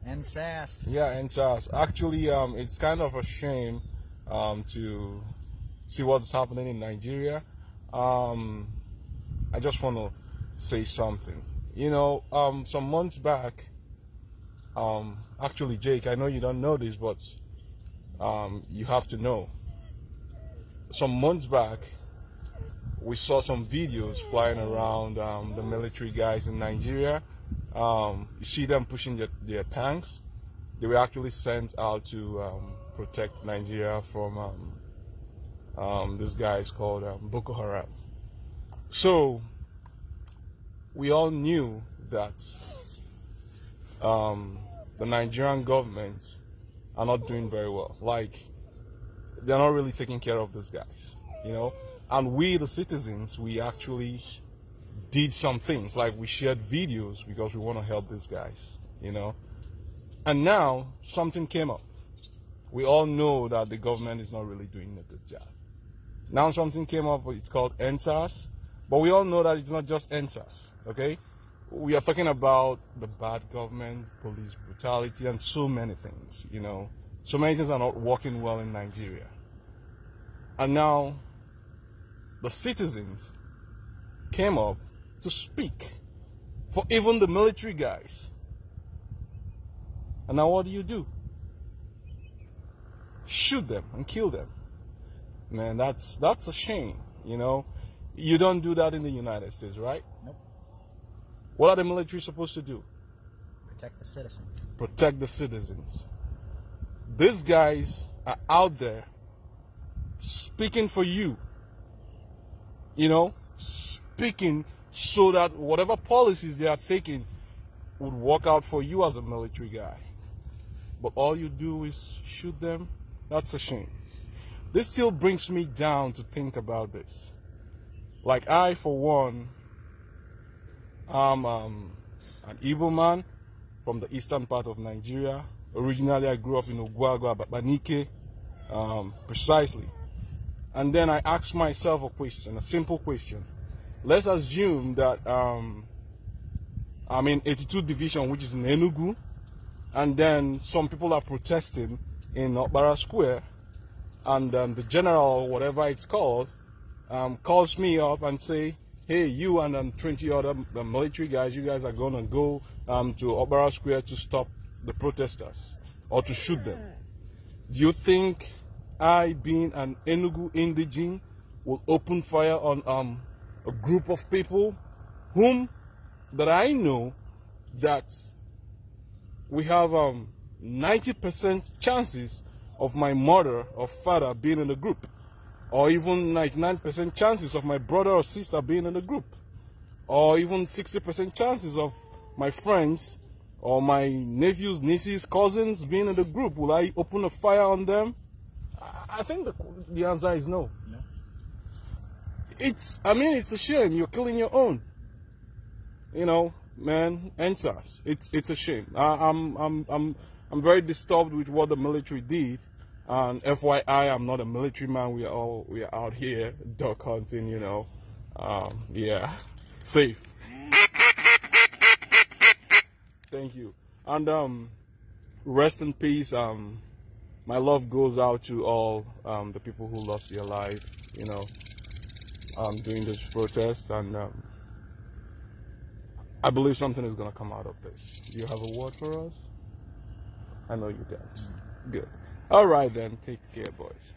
And sass. Yeah, and sass. Actually, it's kind of a shame to see what's happening in Nigeria. I just want to say something. You know, some months back, actually, Jake, I know you don't know this, but you have to know. Some months back, we saw some videos flying around the military guys in Nigeria. You see them pushing their tanks. They were actually sent out to protect Nigeria from this guy is called Boko Haram. So we all knew that the Nigerian government are not doing very well. Like, they're not really taking care of these guys, you know. And we, the citizens, we actually did some things. Like, we shared videos because we want to help these guys, you know. And now something came up. We all know that the government is not really doing a good job. Now something came up. It's called NSAS. But we all know that it's not just NSAS, okay? We are talking about the bad government, police brutality, and so many things, you know. So many things are not working well in Nigeria. And now the citizens came up to speak for even the military guys. And now what do? Shoot them and kill them. Man, that's a shame, you know. You don't do that in the United States, right? Nope. What are the military supposed to do? Protect the citizens. Protect the citizens. These guys are out there speaking for you. You know, speaking so that whatever policies they are taking would work out for you as a military guy. But all you do is shoot them. That's a shame. This still brings me down to think about this. Like, I, for one, I'm an Igbo man from the eastern part of Nigeria. Originally, I grew up in Ogwagwa, Babanike, precisely. And then I asked myself a question, a simple question. Let's assume that I'm in 82 Division, which is in Enugu, and then some people are protesting in Okbara Square, and the general, or whatever it's called, calls me up and say, hey, you and 20 other military guys, you guys are going to go to Okbara Square to stop the protesters or to shoot them. Do you think I, being an Enugu indigene, will open fire on a group of people whom that I know that we have 90% chances of my mother or father being in the group, or even 99% chances of my brother or sister being in the group, or even 60% chances of my friends or my nephews, nieces, cousins being in the group? Will I open a fire on them? I think the answer is no. No. It's a shame. You're killing your own. You know, man, NSAS. It's a shame. I'm very disturbed with what the military did. And FYI, I'm not a military man. We are out here duck hunting, you know. Yeah, safe. Thank you. And rest in peace. My love goes out to all the people who lost their life, you know, during this protest. And I believe something is gonna come out of this. Do you have a word for us? I know you guys. Good. All right then. Take care, boys.